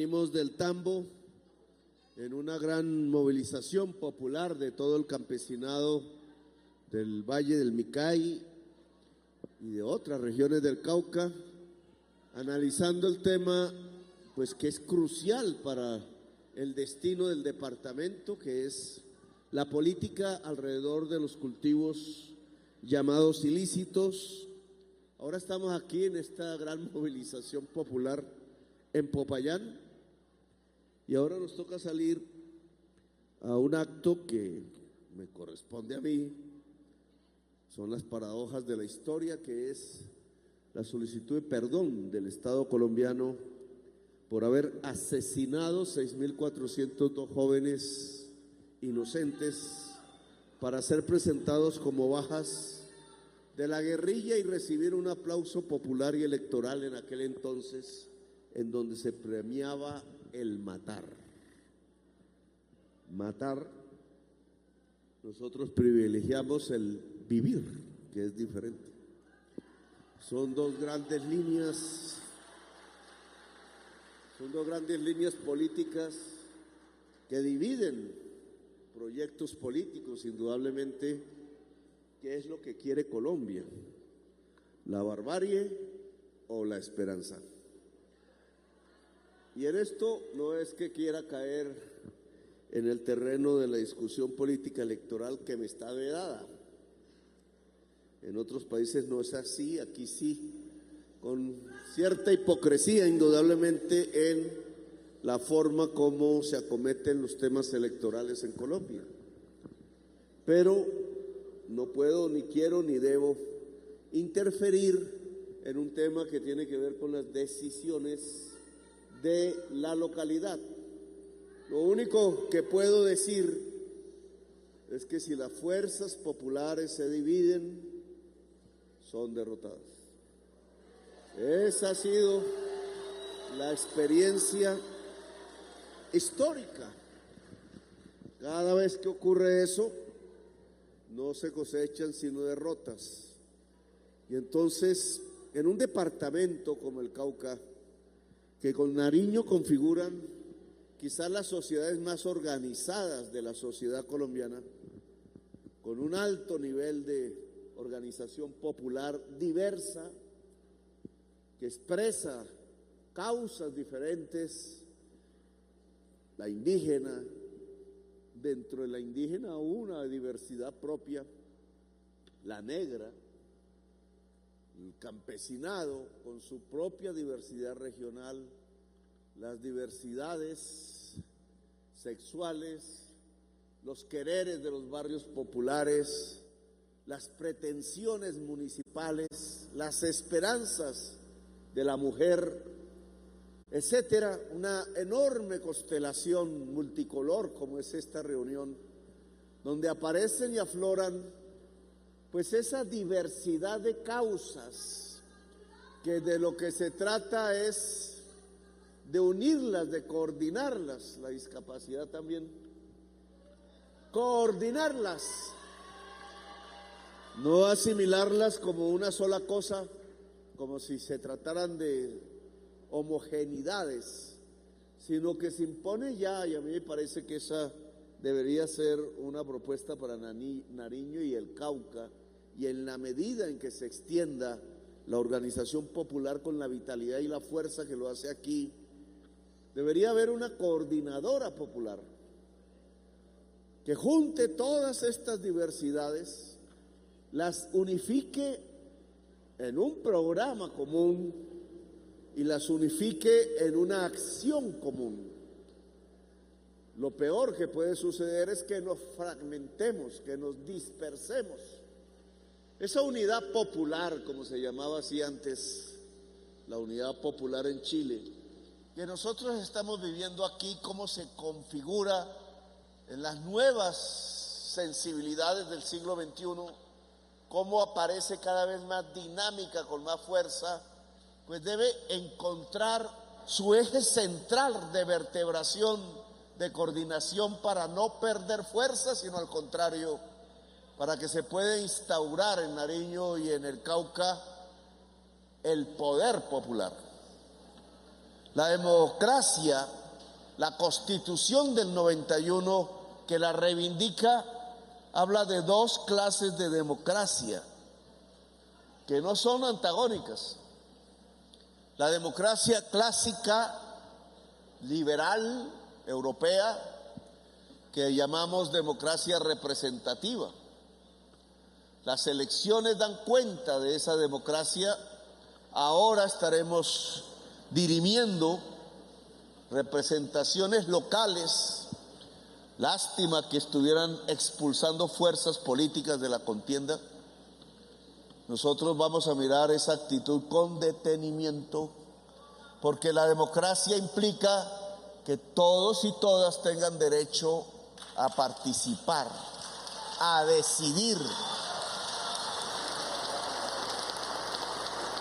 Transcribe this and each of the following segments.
Venimos del Tambo en una gran movilización popular de todo el campesinado del Valle del Micay y de otras regiones del Cauca, analizando el tema pues que es crucial para el destino del departamento, que es la política alrededor de los cultivos llamados ilícitos. Ahora estamos aquí en esta gran movilización popular en Popayán y ahora nos toca salir a un acto que me corresponde a mí. Son las paradojas de la historia, que es la solicitud de perdón del Estado colombiano por haber asesinado 6.402 jóvenes inocentes para ser presentados como bajas de la guerrilla y recibir un aplauso popular y electoral en aquel entonces, en donde se premiaba el matar. Matar, nosotros privilegiamos el vivir, que es diferente. Son dos grandes líneas políticas que dividen proyectos políticos, indudablemente. ¿Qué es lo que quiere Colombia? ¿La barbarie o la esperanza? Y en esto no es que quiera caer en el terreno de la discusión política electoral que me está vedada. En otros países no es así, aquí sí, con cierta hipocresía indudablemente en la forma como se acometen los temas electorales en Colombia. Pero no puedo, ni quiero, ni debo interferir en un tema que tiene que ver con las decisiones de la localidad. Lo único que puedo decir es que si las fuerzas populares se dividen, son derrotadas. Esa ha sido la experiencia histórica. Cada vez que ocurre eso, no se cosechan sino derrotas. Y entonces, en un departamento como el Cauca, que con Nariño configuran quizás las sociedades más organizadas de la sociedad colombiana, con un alto nivel de organización popular diversa, que expresa causas diferentes, la indígena, dentro de la indígena una diversidad propia, la negra, el campesinado con su propia diversidad regional, las diversidades sexuales, los quereres de los barrios populares, las pretensiones municipales, las esperanzas de la mujer, etcétera. Una enorme constelación multicolor como es esta reunión, donde aparecen y afloran pues esa diversidad de causas, que de lo que se trata es de unirlas, de coordinarlas, la discapacidad también, coordinarlas, no asimilarlas como una sola cosa, como si se trataran de homogeneidades, sino que se impone ya, y a mí me parece que esa debería ser una propuesta para Nariño y el Cauca, y en la medida en que se extienda la organización popular con la vitalidad y la fuerza que lo hace aquí, debería haber una coordinadora popular que junte todas estas diversidades, las unifique en un programa común y las unifique en una acción común. Lo peor que puede suceder es que nos fragmentemos, que nos dispersemos. Esa unidad popular, como se llamaba así antes, la unidad popular en Chile, que nosotros estamos viviendo aquí, cómo se configura en las nuevas sensibilidades del siglo XXI, cómo aparece cada vez más dinámica, con más fuerza, pues debe encontrar su eje central de vertebración, de coordinación, para no perder fuerza, sino al contrario, para que se pueda instaurar en Nariño y en el Cauca el poder popular. La democracia, la Constitución del 91 que la reivindica, habla de dos clases de democracia que no son antagónicas. La democracia clásica, liberal, europea, que llamamos democracia representativa. Las elecciones dan cuenta de esa democracia. Ahora estaremos dirimiendo representaciones locales. Lástima que estuvieran expulsando fuerzas políticas de la contienda. Nosotros vamos a mirar esa actitud con detenimiento, porque la democracia implica que todos y todas tengan derecho a participar, a decidir.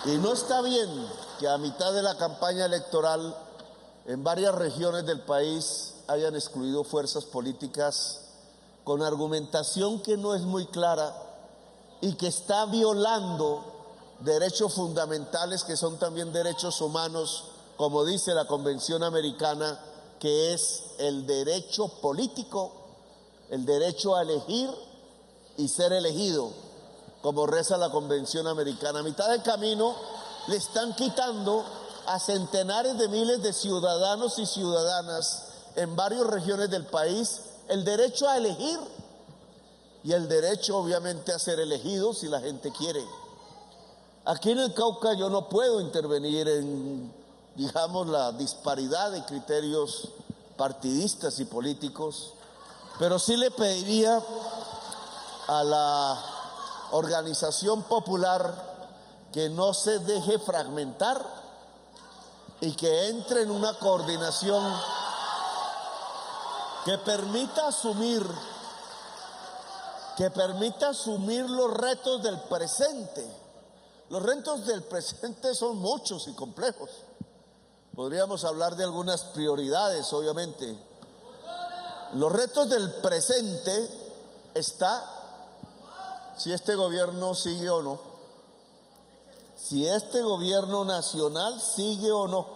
Y no está bien que a mitad de la campaña electoral en varias regiones del país hayan excluido fuerzas políticas con argumentación que no es muy clara y que está violando derechos fundamentales que son también derechos humanos, como dice la Convención Americana, que es el derecho político, el derecho a elegir y ser elegido, como reza la Convención Americana. A mitad del camino le están quitando a centenares de miles de ciudadanos y ciudadanas en varias regiones del país el derecho a elegir y el derecho obviamente a ser elegido si la gente quiere. Aquí en el Cauca yo no puedo intervenir en, digamos, la disparidad de criterios partidistas y políticos, pero sí le pediría a la organización popular que no se deje fragmentar y que entre en una coordinación que permita asumir los retos del presente. Los retos del presente son muchos y complejos. Podríamos hablar de algunas prioridades, obviamente. Los retos del presente está si este gobierno sigue o no, si este gobierno nacional sigue o no.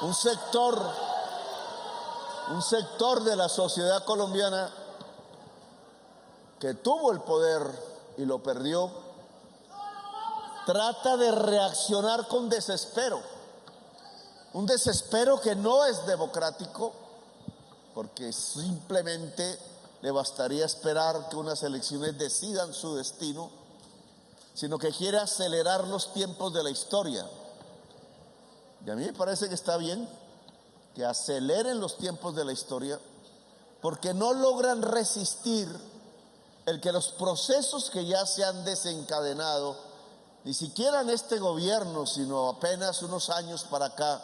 Un sector de la sociedad colombiana que tuvo el poder y lo perdió, trata de reaccionar con desespero, un desespero que no es democrático, porque simplemente le bastaría esperar que unas elecciones decidan su destino, sino que quiere acelerar los tiempos de la historia. Y a mí me parece que está bien que aceleren los tiempos de la historia, porque no logran resistir el que los procesos que ya se han desencadenado, ni siquiera en este gobierno, sino apenas unos años para acá,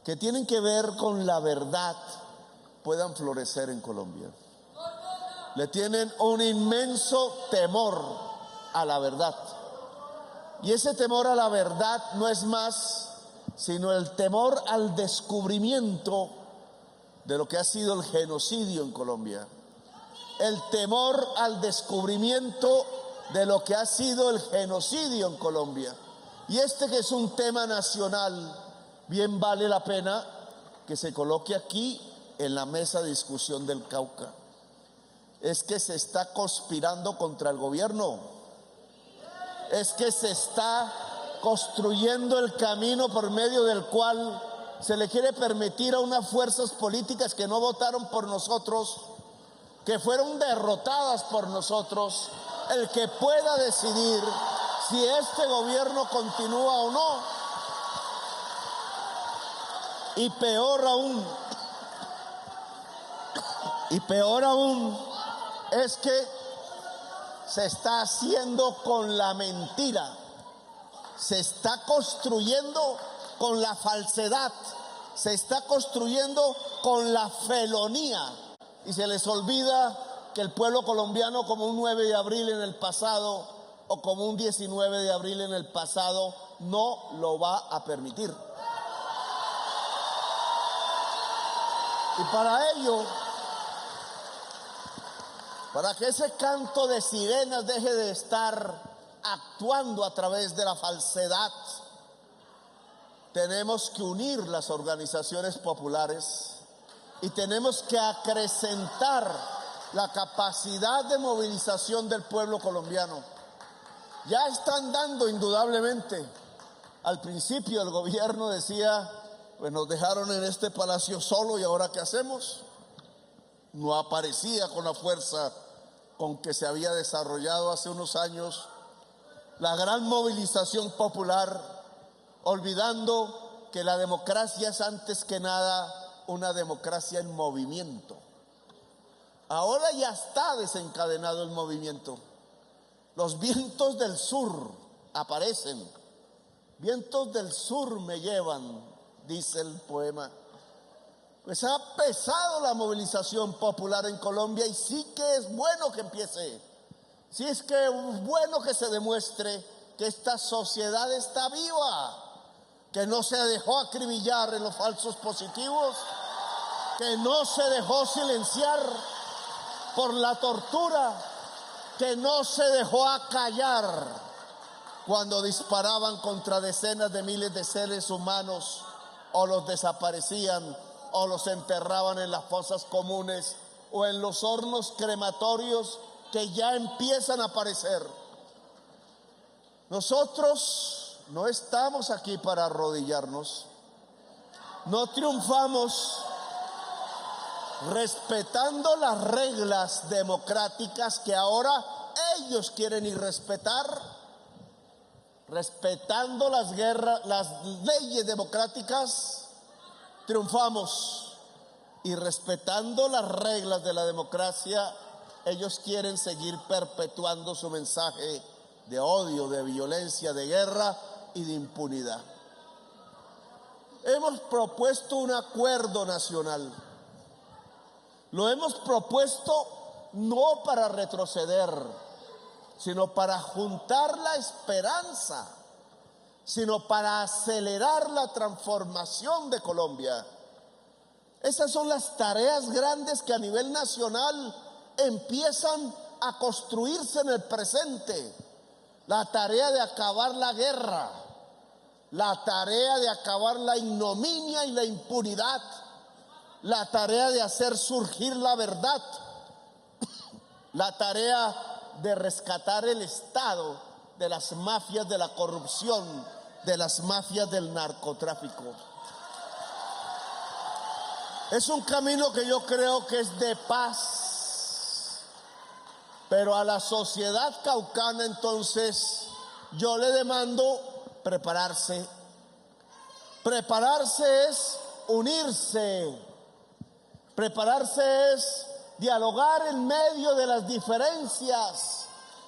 que tienen que ver con la verdad, puedan florecer en Colombia. Le tienen un inmenso temor a la verdad. Y ese temor a la verdad no es más sino el temor al descubrimiento de lo que ha sido el genocidio en Colombia. El temor al descubrimiento de lo que ha sido el genocidio en Colombia. Y este, que es un tema nacional, bien vale la pena que se coloque aquí en la mesa de discusión del Cauca. Es que se está conspirando contra el gobierno. Es que se está construyendo el camino por medio del cual se le quiere permitir a unas fuerzas políticas que no votaron por nosotros, que fueron derrotadas por nosotros, el que pueda decidir si este gobierno continúa o no. Y peor aún, es que se está haciendo con la mentira, se está construyendo con la falsedad, se está construyendo con la felonía, y se les olvida que el pueblo colombiano, como un 9 de abril en el pasado o como un 19 de abril en el pasado, no lo va a permitir. Y para ello, para que ese canto de sirenas deje de estar actuando a través de la falsedad, tenemos que unir las organizaciones populares y tenemos que acrecentar la capacidad de movilización del pueblo colombiano. Ya están dando indudablemente. Al principio el gobierno decía, pues nos dejaron en este palacio solo y ahora ¿qué hacemos? No aparecía con la fuerza con que se había desarrollado hace unos años la gran movilización popular, olvidando que la democracia es antes que nada una democracia en movimiento. Ahora ya está desencadenado el movimiento. Los vientos del sur aparecen. Vientos del sur me llevan, dice el poema. Pues ha pesado la movilización popular en Colombia y sí que es bueno que empiece. Sí es que es bueno que se demuestre que esta sociedad está viva, que no se dejó acribillar en los falsos positivos, que no se dejó silenciar por la tortura, que no se dejó acallar cuando disparaban contra decenas de miles de seres humanos o los desaparecían o los enterraban en las fosas comunes o en los hornos crematorios que ya empiezan a aparecer. Nosotros no estamos aquí para arrodillarnos. No triunfamos respetando las reglas democráticas que ahora ellos quieren irrespetar, respetando las leyes democráticas, triunfamos, y respetando las reglas de la democracia, ellos quieren seguir perpetuando su mensaje de odio, de violencia, de guerra y de impunidad. Hemos propuesto un acuerdo nacional. Lo hemos propuesto no para retroceder, sino para juntar la esperanza, sino para acelerar la transformación de Colombia. Esas son las tareas grandes que a nivel nacional empiezan a construirse en el presente. La tarea de acabar la guerra, la tarea de acabar la ignominia y la impunidad, la tarea de hacer surgir la verdad, la tarea de rescatar el Estado de las mafias de la corrupción, de las mafias del narcotráfico. Es un camino que yo creo que es de paz, pero a la sociedad caucana entonces yo le demando prepararse. Prepararse es unirse. Prepararse es dialogar en medio de las diferencias.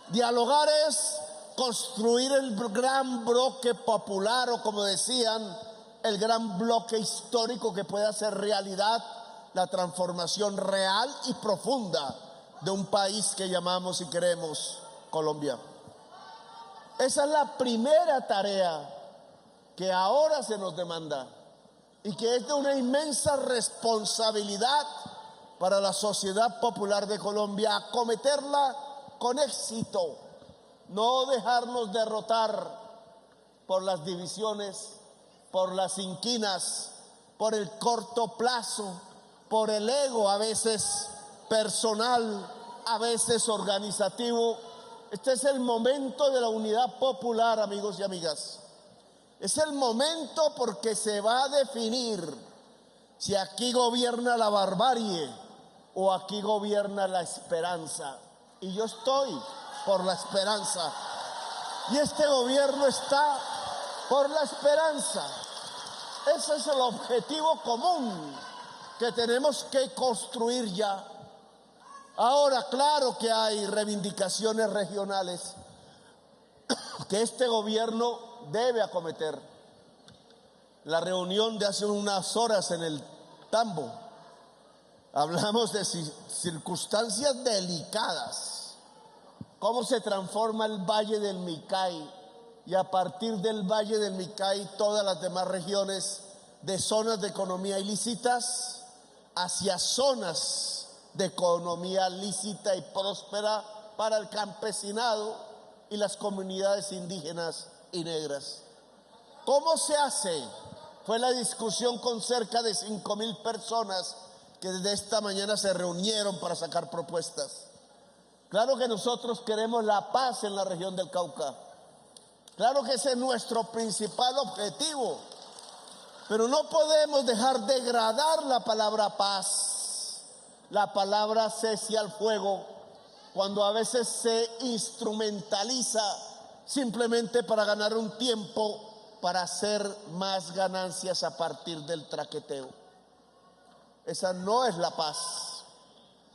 Dialogar es construir el gran bloque popular, o como decían, el gran bloque histórico que pueda hacer realidad la transformación real y profunda de un país que llamamos y queremos Colombia. Esa es la primera tarea que ahora se nos demanda y que es de una inmensa responsabilidad para la sociedad popular de Colombia acometerla con éxito, no dejarnos derrotar por las divisiones, por las inquinas, por el corto plazo, por el ego a veces personal, a veces organizativo. Este es el momento de la unidad popular, amigos y amigas. Es el momento porque se va a definir si aquí gobierna la barbarie o aquí gobierna la esperanza. Y yo estoy por la esperanza. Y este gobierno está por la esperanza. Ese es el objetivo común que tenemos que construir ya. Ahora, claro que hay reivindicaciones regionales que este gobierno debe acometer. La reunión de hace unas horas en el Tambo, hablamos de circunstancias delicadas, cómo se transforma el Valle del Micay y a partir del Valle del Micay todas las demás regiones de zonas de economía ilícitas hacia zonas de economía lícita y próspera para el campesinado y las comunidades indígenas y negras. ¿Cómo se hace? fue la discusión con cerca de 5,000 personas que desde esta mañana se reunieron para sacar propuestas. Claro que nosotros queremos la paz en la región del Cauca. Claro que ese es nuestro principal objetivo. Pero no podemos dejar degradar la palabra paz, la palabra cese al fuego, cuando a veces se instrumentaliza simplemente para ganar un tiempo, para hacer más ganancias a partir del traqueteo. Esa no es la paz.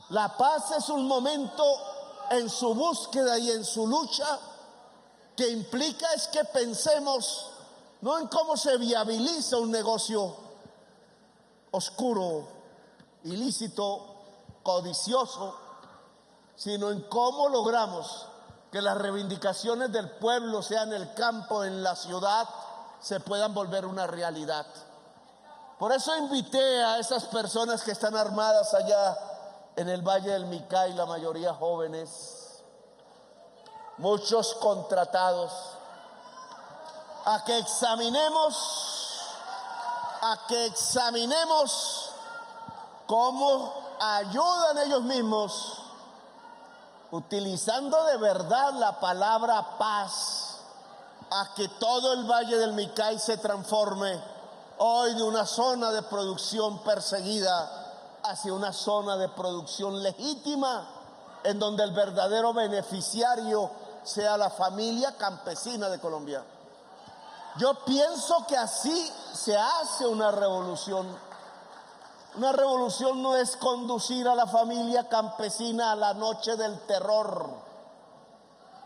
La paz es un momento en su búsqueda y en su lucha que implica es que pensemos no en cómo se viabiliza un negocio oscuro, ilícito, codicioso, sino en cómo logramos que las reivindicaciones del pueblo, sea en el campo, en la ciudad, se puedan volver una realidad. Por eso invité a esas personas que están armadas allá en el Valle del Micay, la mayoría jóvenes, muchos contratados, a que examinemos cómo ayudan ellos mismos, utilizando de verdad la palabra paz, a que todo el Valle del Micay se transforme hoy de una zona de producción perseguida hacia una zona de producción legítima, en donde el verdadero beneficiario sea la familia campesina de Colombia. Yo pienso que así se hace una revolución. Una revolución no es conducir a la familia campesina a la noche del terror.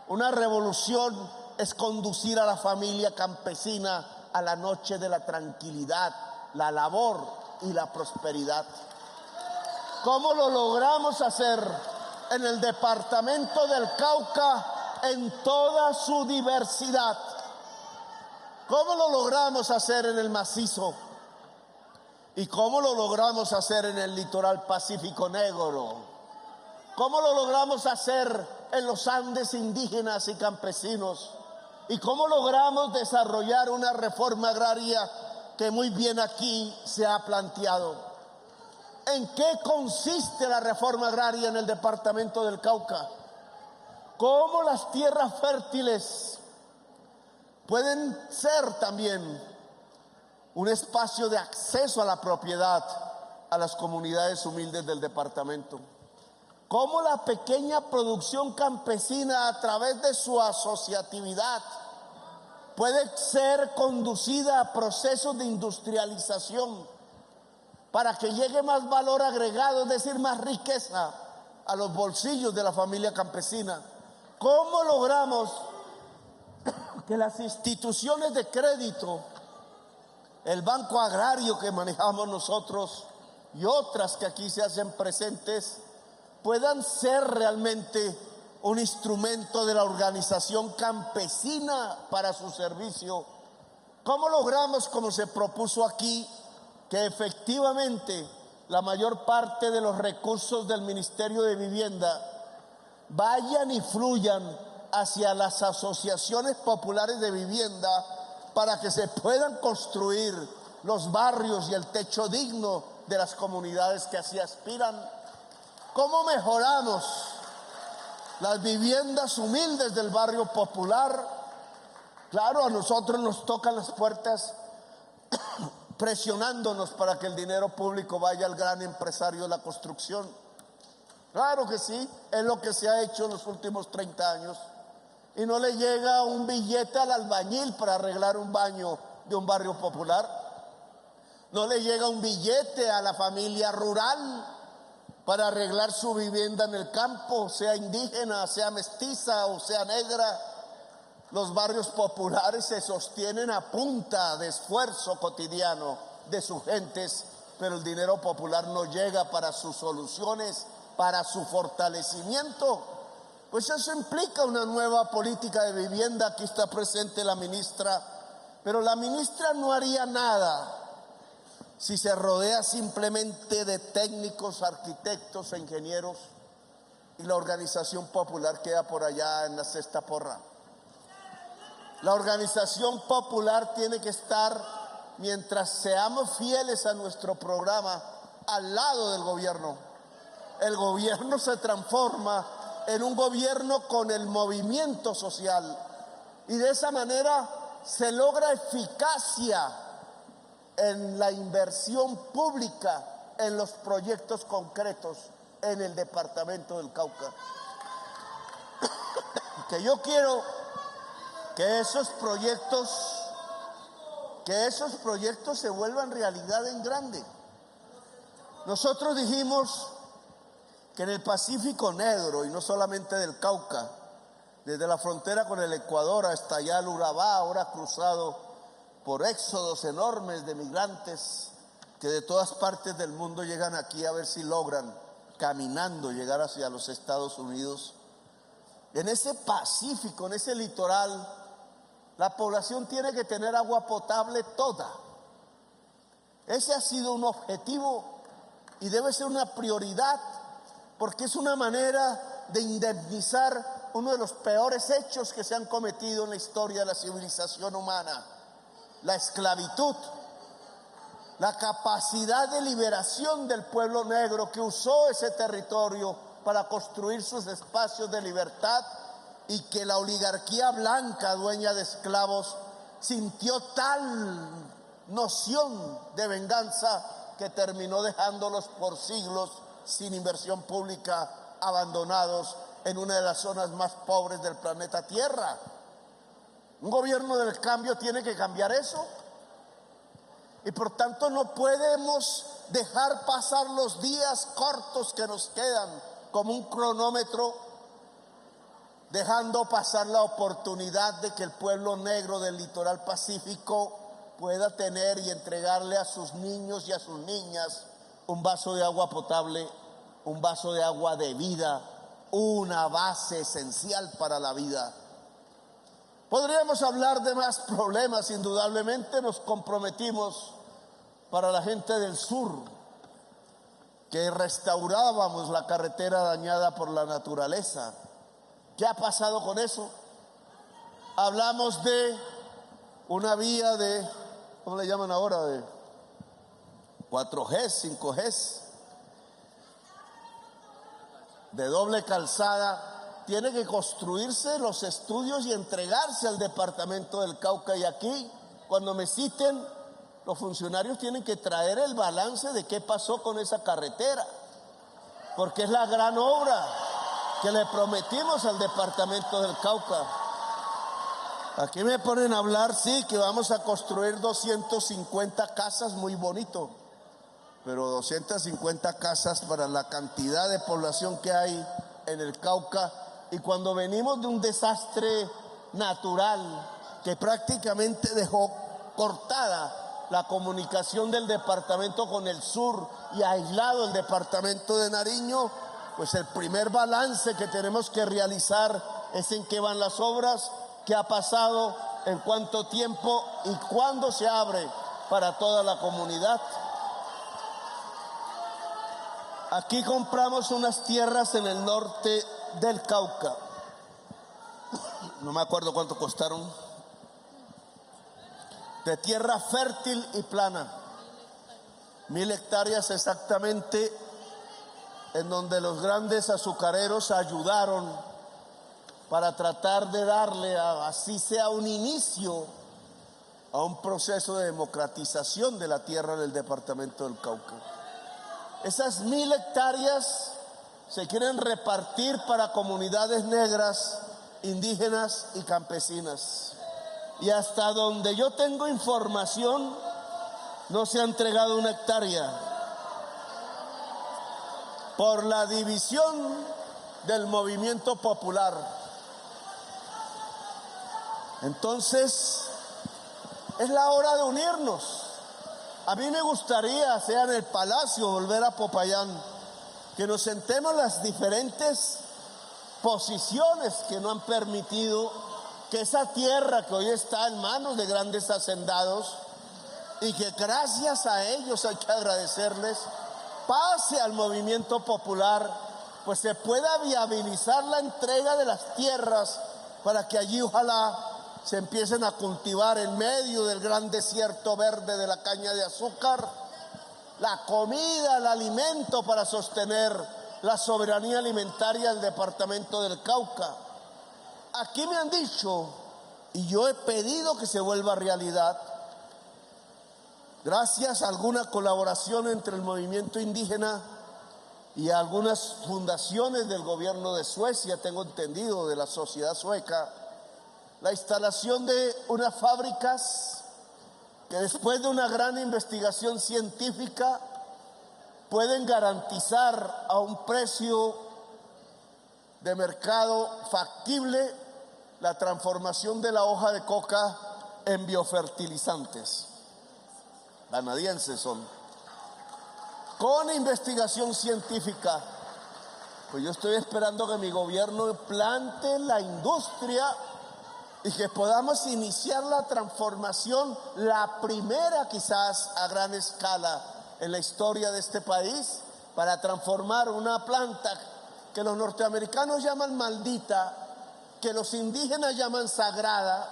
Una revolución es conducir a la familia campesina a la noche de la tranquilidad, la labor y la prosperidad. ¿Cómo lo logramos hacer en el departamento del Cauca en toda su diversidad? ¿Cómo lo logramos hacer en el macizo? ¿Y cómo lo logramos hacer en el litoral pacífico negro? ¿Cómo lo logramos hacer en los Andes indígenas y campesinos? ¿Y cómo logramos desarrollar una reforma agraria que muy bien aquí se ha planteado? ¿En qué consiste la reforma agraria en el departamento del Cauca? ¿Cómo las tierras fértiles pueden ser también un espacio de acceso a la propiedad a las comunidades humildes del departamento? ¿Cómo la pequeña producción campesina, a través de su asociatividad, puede ser conducida a procesos de industrialización para que llegue más valor agregado, es decir, más riqueza a los bolsillos de la familia campesina? ¿Cómo logramos que las instituciones de crédito, el Banco Agrario que manejamos nosotros y otras que aquí se hacen presentes, puedan ser realmente un instrumento de la organización campesina para su servicio? ¿Cómo logramos, como se propuso aquí, que efectivamente la mayor parte de los recursos del Ministerio de Vivienda vayan y fluyan hacia las asociaciones populares de vivienda para que se puedan construir los barrios y el techo digno de las comunidades que así aspiran? ¿Cómo mejoramos las viviendas humildes del barrio popular? Claro, a nosotros nos tocan las puertas presionándonos para que el dinero público vaya al gran empresario de la construcción. Claro que sí, es lo que se ha hecho en los últimos 30 años. Y no le llega un billete al albañil para arreglar un baño de un barrio popular. No le llega un billete a la familia rural para arreglar su vivienda en el campo, sea indígena, sea mestiza o sea negra. Los barrios populares se sostienen a punta de esfuerzo cotidiano de sus gentes, pero el dinero popular no llega para sus soluciones, para su fortalecimiento. Pues eso implica una nueva política de vivienda. Aquí está presente la ministra, pero la ministra no haría nada si se rodea simplemente de técnicos, arquitectos e ingenieros y la organización popular queda por allá en la sexta porra. La organización popular tiene que estar mientras seamos fieles a nuestro programa al lado del gobierno. El gobierno se transforma en un gobierno con el movimiento social y de esa manera se logra eficacia en la inversión pública en los proyectos concretos en el departamento del Cauca. Que yo quiero que esos proyectos se vuelvan realidad en grande. Nosotros dijimos que en el Pacífico Negro, y no solamente del Cauca, desde la frontera con el Ecuador hasta allá el Urabá, ahora cruzado por éxodos enormes de migrantes que de todas partes del mundo llegan aquí a ver si logran caminando llegar hacia los Estados Unidos. En ese Pacífico, en ese litoral, la población tiene que tener agua potable toda. Ese ha sido un objetivo y debe ser una prioridad, porque es una manera de indemnizar uno de los peores hechos que se han cometido en la historia de la civilización humana: la esclavitud. La capacidad de liberación del pueblo negro que usó ese territorio para construir sus espacios de libertad, y que la oligarquía blanca, dueña de esclavos, sintió tal noción de venganza que terminó dejándolos por siglos sin inversión pública, abandonados en una de las zonas más pobres del planeta Tierra. Un gobierno del cambio tiene que cambiar eso. Y por tanto no podemos dejar pasar los días cortos que nos quedan como un cronómetro, dejando pasar la oportunidad de que el pueblo negro del litoral pacífico pueda tener y entregarle a sus niños y a sus niñas un vaso de agua potable, un vaso de agua de vida, una base esencial para la vida. Podríamos hablar de más problemas. Indudablemente nos comprometimos para la gente del sur que restaurábamos la carretera dañada por la naturaleza. ¿Qué ha pasado con eso? Hablamos de una vía de, ¿cómo le llaman ahora? De 4G, 5G, de doble calzada. Tiene que construirse los estudios y entregarse al departamento del Cauca. Y aquí, cuando me citen, los funcionarios tienen que traer el balance de qué pasó con esa carretera, porque es la gran obra que le prometimos al departamento del Cauca. Aquí me ponen a hablar, sí, que vamos a construir 250 casas, muy bonito, pero 250 casas para la cantidad de población que hay en el Cauca. Y cuando venimos de un desastre natural que prácticamente dejó cortada la comunicación del departamento con el sur y aislado el departamento de Nariño, pues el primer balance que tenemos que realizar es en qué van las obras, qué ha pasado, en cuánto tiempo y cuándo se abre para toda la comunidad. Aquí compramos unas tierras en el norte del Cauca, no me acuerdo cuánto costaron, de tierra fértil y plana, 1000 hectáreas exactamente, en donde los grandes azucareros ayudaron para tratar de darle, así sea un inicio, a un proceso de democratización de la tierra del departamento del Cauca. Esas 1000 hectáreas se quieren repartir para comunidades negras, indígenas y campesinas. Y hasta donde yo tengo información, no se ha entregado una hectárea por la división del movimiento popular. Entonces, es la hora de unirnos. A mí me gustaría, sea en el Palacio, volver a Popayán, que nos sentemos las diferentes posiciones que no han permitido que esa tierra que hoy está en manos de grandes hacendados, y que gracias a ellos, hay que agradecerles, pase al movimiento popular, pues se pueda viabilizar la entrega de las tierras para que allí ojalá se empiecen a cultivar en medio del gran desierto verde de la caña de azúcar, la comida, el alimento para sostener la soberanía alimentaria del departamento del Cauca. Aquí me han dicho, y yo he pedido que se vuelva realidad, gracias a alguna colaboración entre el movimiento indígena y algunas fundaciones del gobierno de Suecia, tengo entendido, de la sociedad sueca, la instalación de unas fábricas que después de una gran investigación científica pueden garantizar a un precio de mercado factible la transformación de la hoja de coca en biofertilizantes. Canadienses son. Con investigación científica. Pues yo estoy esperando que mi gobierno plante la industria y que podamos iniciar la transformación, la primera quizás a gran escala en la historia de este país, para transformar una planta que los norteamericanos llaman maldita, que los indígenas llaman sagrada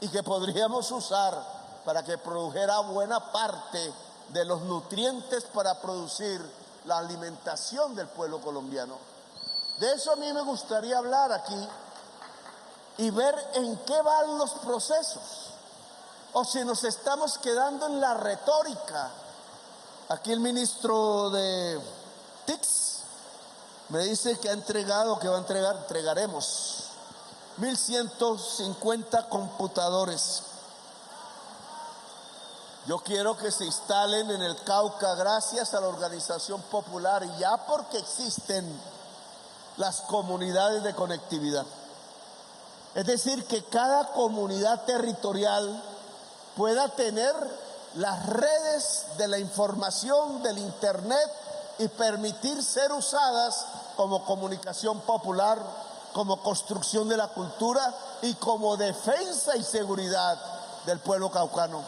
y que podríamos usar para que produjera buena parte de los nutrientes para producir la alimentación del pueblo colombiano. De eso a mí me gustaría hablar aquí y ver en qué van los procesos, o si nos estamos quedando en la retórica. Aquí el ministro de TICS me dice que ha entregado, que va a entregar, entregaremos 1.150 computadores. Yo quiero que se instalen en el Cauca gracias a la organización popular y ya porque existen las comunidades de conectividad. Es decir, que cada comunidad territorial pueda tener las redes de la información del Internet y permitir ser usadas como comunicación popular, como construcción de la cultura y como defensa y seguridad del pueblo caucano.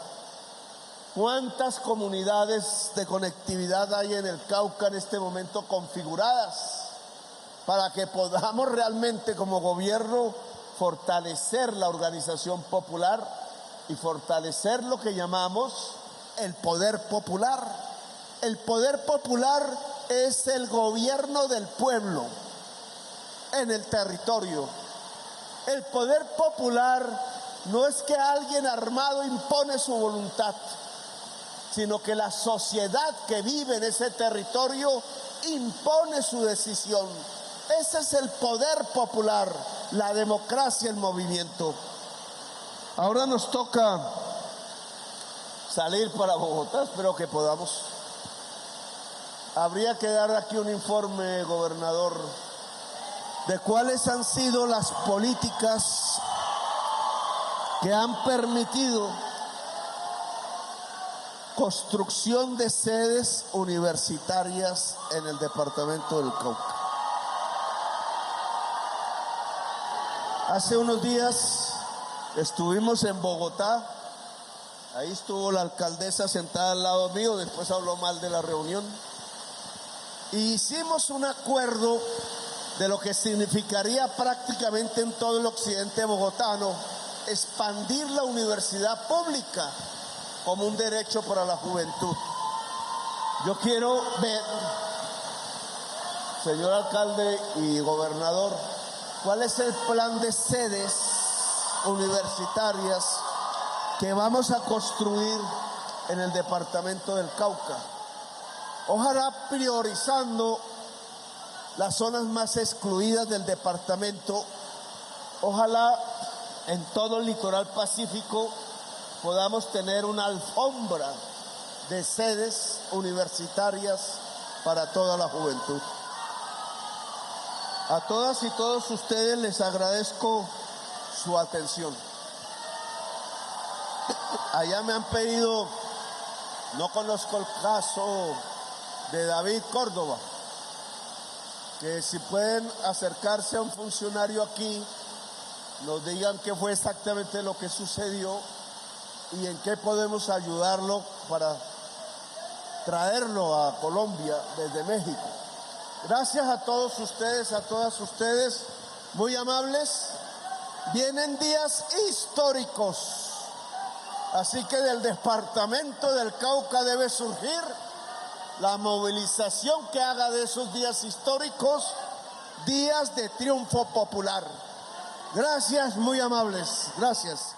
¿Cuántas comunidades de conectividad hay en el Cauca en este momento configuradas para que podamos realmente como gobierno fortalecer la organización popular y fortalecer lo que llamamos el poder popular? El poder popular es el gobierno del pueblo en el territorio. El poder popular no es que alguien armado impone su voluntad, sino que la sociedad que vive en ese territorio impone su decisión. Ese es el poder popular, la democracia, el movimiento. Ahora nos toca salir para Bogotá, espero que podamos. Habría que dar aquí un informe, gobernador, de cuáles han sido las políticas que han permitido construcción de sedes universitarias en el departamento del Cauca. Hace unos días estuvimos en Bogotá, ahí estuvo la alcaldesa sentada al lado mío, después habló mal de la reunión, y hicimos un acuerdo de lo que significaría prácticamente en todo el occidente bogotano expandir la universidad pública como un derecho para la juventud. Yo quiero ver, señor alcalde y gobernador, cuál es el plan de sedes universitarias que vamos a construir en el departamento del Cauca. Ojalá priorizando las zonas más excluidas del departamento. Ojalá en todo el litoral pacífico podamos tener una alfombra de sedes universitarias para toda la juventud. A todas y todos ustedes les agradezco su atención. Allá me han pedido, no conozco el caso de David Córdoba, que si pueden acercarse a un funcionario aquí, nos digan qué fue exactamente lo que sucedió y en qué podemos ayudarlo para traerlo a Colombia desde México. Gracias a todos ustedes, a todas ustedes, muy amables. Vienen días históricos. Así que del departamento del Cauca debe surgir la movilización que haga de esos días históricos días de triunfo popular. Gracias, muy amables. Gracias.